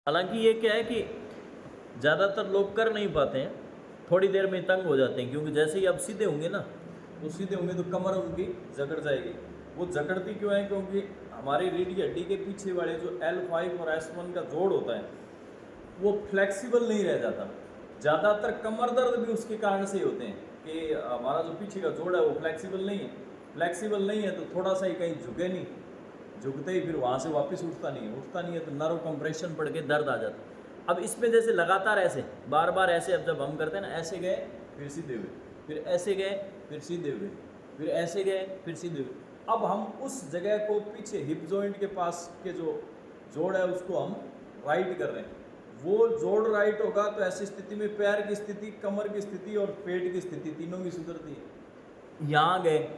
हालांकि ये क्या है कि ज़्यादातर लोग कर नहीं पाते हैं, थोड़ी देर में तंग हो जाते हैं, क्योंकि जैसे ही अब सीधे होंगे ना, तो सीधे होंगे तो कमर उनकी जकड़ जाएगी। वो जकड़ती क्यों है? क्योंकि हमारी रीढ़ की हड्डी के पीछे वाले जो L5 और S1 का जोड़ होता है वो फ्लेक्सिबल नहीं रह जाता। ज़्यादातर कमर दर्द भी उसके कारण से ही होते हैं कि हमारा जो पीछे का जोड़ है वो फ्लेक्सिबल नहीं है। फ्लेक्सिबल नहीं है तो थोड़ा सा ही कहीं झुके नहीं, झुकते ही फिर वहाँ से वापस उठता नहीं है तो नर्व कंप्रेशन पड़ के दर्द आ जाता है। अब इसमें जैसे लगातार ऐसे बार बार ऐसे, अब जब हम करते हैं ना, ऐसे गए फिर सीधे हुए, फिर ऐसे गए फिर सीधे हुए, फिर ऐसे गए फिर सीधे हुए। अब हम उस जगह को पीछे हिप जॉइंट के पास के जो जोड़ है उसको हम राइट कर रहे हैं। वो जोड़ राइट होगा तो ऐसी स्थिति में पैर की स्थिति, कमर की स्थिति और पेट की स्थिति तीनों की सुधरती है। यहाँ गए।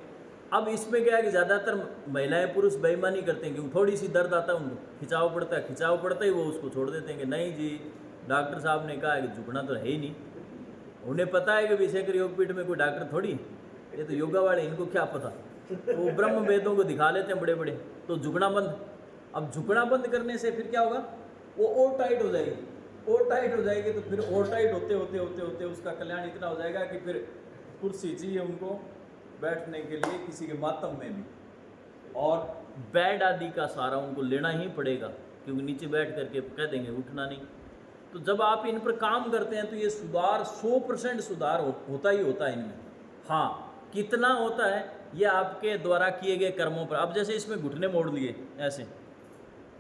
अब इसमें क्या है कि ज़्यादातर महिलाएं पुरुष बेईमानी करते हैं, क्योंकि थोड़ी सी दर्द आता है उनको, खिंचाव पड़ता ही वो उसको छोड़ देते हैं कि नहीं जी डॉक्टर साहब ने कहा है कि झुकना तो है ही नहीं। उन्हें पता है कि विशेखर योगपीठ में कोई डॉक्टर थोड़ी, ये तो योगा वाले, इनको क्या पता। वो ब्रह्म वेदों को दिखा लेते हैं बड़े बड़े, तो झुकना बंद। अब झुकना बंद करने से फिर क्या होगा, वो और टाइट हो जाएगी। और टाइट हो जाएगी तो फिर और टाइट होते होते होते होते उसका कल्याण इतना हो जाएगा कि फिर कुर्सी चाहिए उनको बैठने के लिए, किसी के मातम में भी, और बेड आदि का सहारा उनको लेना ही पड़ेगा, क्योंकि नीचे बैठ करके कह देंगे उठना नहीं। तो जब आप इन पर काम करते हैं तो ये सुधार 100% सुधार होता ही होता है इनमें। हाँ, कितना होता है ये आपके द्वारा किए गए कर्मों पर। अब जैसे इसमें घुटने मोड़ लिए, ऐसे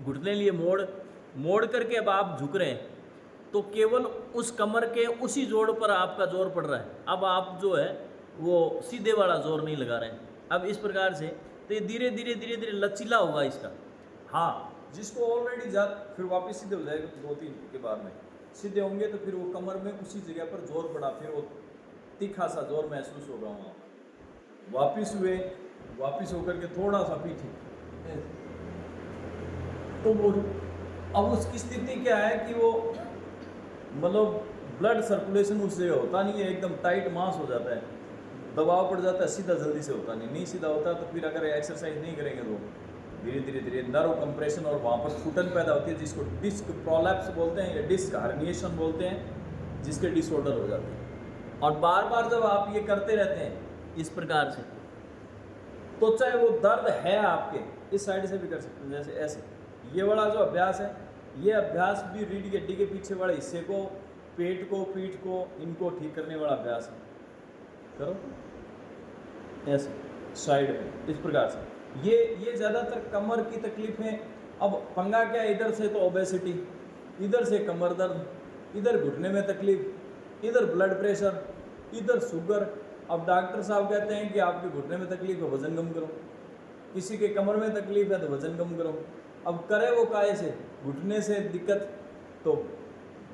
घुटने लिए मोड़ करके अब आप झुक रहे हैं, तो केवल उस कमर के उसी जोड़ पर आपका जोर पड़ रहा है। अब आप जो है वो सीधे वाला जोर नहीं लगा रहे हैं। अब इस प्रकार से तो ये धीरे धीरे धीरे धीरे लचीला होगा इसका। हाँ, जिसको ऑलरेडी फिर वापस सीधे हो जाएगा, 2-3 के बाद में सीधे होंगे तो फिर वो कमर में उसी जगह पर जोर पड़ा, फिर वो तीखा सा जोर महसूस होगा वहाँ। वापिस हुए, वापिस होकर के थोड़ा सा पीछे, तो वो अब उसकी स्थिति क्या है कि वो मतलब ब्लड सर्कुलेशन उस जगह होता नहीं है, एकदम टाइट मांस हो जाता है, दबाव पड़ जाता है, सीधा जल्दी से होता नहीं सीधा होता। तो फिर अगर एक्सरसाइज नहीं करेंगे तो धीरे धीरे धीरे नर्व कंप्रेशन और वहाँ पर फूटन पैदा होती है, जिसको डिस्क प्रोलैप्स बोलते हैं या डिस्क हर्निएशन बोलते हैं, जिसके डिसऑर्डर हो जाते हैं। और बार बार जब आप ये करते रहते हैं इस प्रकार से, तो चाहे वो दर्द है आपके, इस साइड से भी कर सकते हैं, जैसे ऐसे ये वाला जो अभ्यास है, ये अभ्यास भी रीढ़ की हड्डी के पीछे वाले हिस्से को, पेट को, पीठ को, इनको ठीक करने वाला अभ्यास है। करो ऐसे साइड में इस प्रकार से। ये ज़्यादातर कमर की तकलीफें। अब पंगा क्या है, इधर से तो ओबेसिटी, इधर से कमर दर्द, इधर घुटने में तकलीफ, इधर ब्लड प्रेशर, इधर शुगर। अब डॉक्टर साहब कहते हैं कि आपके घुटने में तकलीफ है, वजन कम करो। किसी के कमर में तकलीफ है तो वजन कम करो। अब करे वो काहे से, घुटने से दिक्कत, तो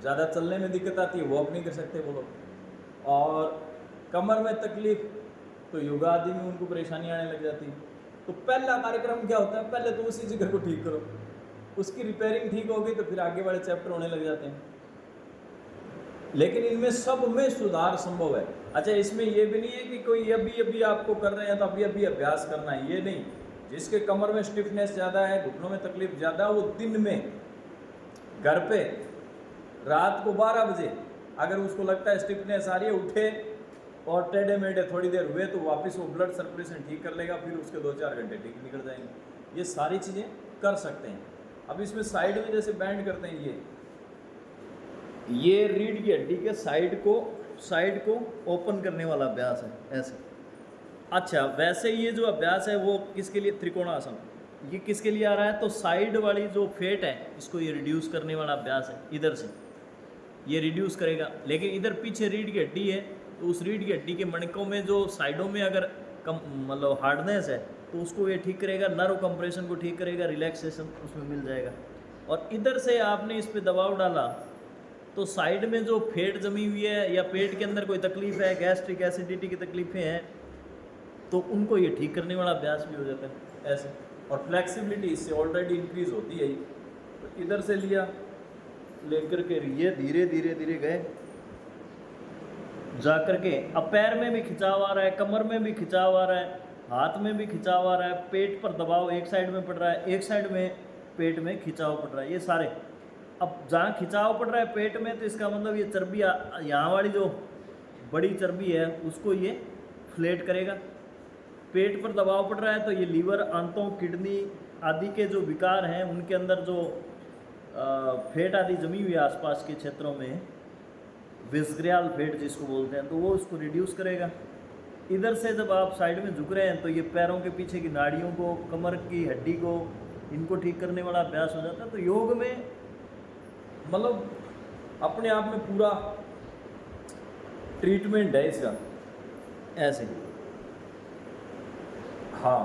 ज़्यादा चलने में दिक्कत आती है, वॉक नहीं कर सकते वो लोग। और कमर में तकलीफ तो योगा आदि में उनको परेशानी आने लग जाती है। तो पहला कार्यक्रम क्या होता है, पहले तो उसी जगह को ठीक करो, उसकी रिपेयरिंग ठीक होगी तो फिर आगे वाले चैप्टर होने लग जाते हैं। लेकिन इनमें सब में सुधार संभव है। अच्छा, इसमें यह भी नहीं है कि कोई अभी आपको कर रहे हैं तो अभी अभ्यास करना है, ये नहीं। जिसके कमर में स्टिफनेस ज़्यादा है, घुटनों में तकलीफ ज़्यादा, वो दिन में घर पे रात को 12 बजे अगर उसको लगता है स्टिफनेस आ रही है, उठे और टेढ़े मेढ़े थोड़ी देर हुए तो वापस वो ब्लड सर्कुलेशन ठीक कर लेगा, फिर उसके 2-4 घंटे ठीक निकल जाएंगे। ये सारी चीज़ें कर सकते हैं। अब इसमें साइड में जैसे बैंड करते हैं, ये रीढ़ की हड्डी के साइड को ओपन करने वाला अभ्यास है, ऐसे। अच्छा, वैसे ये जो अभ्यास है वो किसके लिए, त्रिकोणासन, ये किसके लिए आ रहा है, तो साइड वाली जो फेट है इसको ये रिड्यूस करने वाला अभ्यास है। इधर से ये रिड्यूस करेगा, लेकिन इधर पीछे रीढ़ की हड्डी है तो उस रीढ़ की हड्डी के मणकों में जो साइडों में अगर कम मतलब हार्डनेस है तो उसको ये ठीक करेगा, नर्व कंप्रेशन को ठीक करेगा, रिलैक्सेशन उसमें मिल जाएगा। और इधर से आपने इस पर दबाव डाला तो साइड में जो फेट जमी हुई है या पेट के अंदर कोई तकलीफ है, गैस्ट्रिक एसिडिटी की तकलीफें हैं, तो उनको ये ठीक करने वाला अभ्यास भी हो जाता है ऐसे। और फ्लेक्सिबिलिटी इससे ऑलरेडी इंक्रीज होती है। तो इधर से लिया, लेकर के ये धीरे धीरे धीरे गए जा करके, अब पैर में भी खिंचाव आ रहा है, कमर में भी खिंचाव आ रहा है, हाथ में भी खिंचाव आ रहा है, पेट पर दबाव एक साइड में पड़ रहा है, एक साइड में पेट में खिंचाव पड़ रहा है, ये सारे अब जहाँ खिंचाव पड़ रहा है पेट में, तो इसका मतलब ये चर्बी यहाँ वाली जो बड़ी चर्बी है उसको ये फ्लेट करेगा। पेट पर दबाव पड़ रहा है तो ये लीवर, आंतों, किडनी आदि के जो विकार हैं उनके अंदर जो फैट आदि जमी हुई है आसपास के क्षेत्रों में, विस्ग्रियल फैट जिसको बोलते हैं, तो वो उसको रिड्यूस करेगा। इधर से जब आप साइड में झुक रहे हैं तो ये पैरों के पीछे की नाड़ियों को, कमर की हड्डी को, इनको ठीक करने वाला अभ्यास हो जाता है। तो योग में मतलब अपने आप में पूरा ट्रीटमेंट है इसका, ऐसे। हाँ,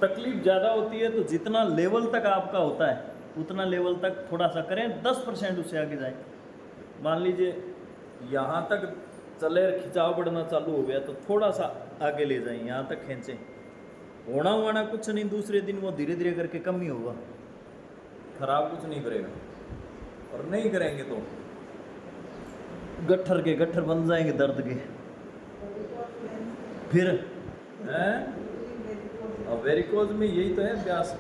तकलीफ ज़्यादा होती है तो जितना लेवल तक आपका होता है उतना लेवल तक थोड़ा सा करें, 10% उससे आगे जाएं। मान लीजिए यहाँ तक चले, खिंचाव बढ़ना चालू हो गया तो थोड़ा सा आगे ले जाएं, यहाँ तक खींचें। होना होना कुछ नहीं, दूसरे दिन वो धीरे धीरे करके कम ही होगा, खराब कुछ नहीं करेगा। और नहीं करेंगे तो गट्ठर के गट्ठर बन जाएंगे दर्द के। फिर वेरिकोज में यही तो है अभ्यास।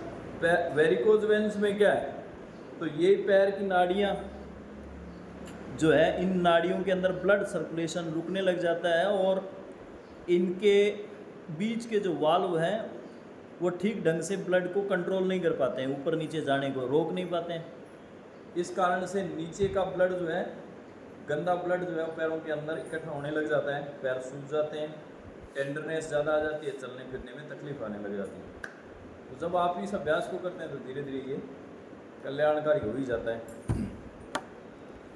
वेरिकोज वेन्स में क्या है, तो ये पैर की नाड़ियाँ जो है, इन नाड़ियों के अंदर ब्लड सर्कुलेशन रुकने लग जाता है और इनके बीच के जो वाल्व हैं वो ठीक ढंग से ब्लड को कंट्रोल नहीं कर पाते हैं, ऊपर नीचे जाने को रोक नहीं पाते हैं। इस कारण से नीचे का ब्लड जो है, गंदा ब्लड जो है पैरों के अंदर इकट्ठा होने लग जाता है, पैर सूज जाते हैं, टेंडरनेस ज़्यादा आ जाती है, चलने फिरने में तकलीफ आने लग जाती है। तो जब आप इस अभ्यास को करते हैं तो धीरे धीरे ये कल्याणकारी हो ही जाता है।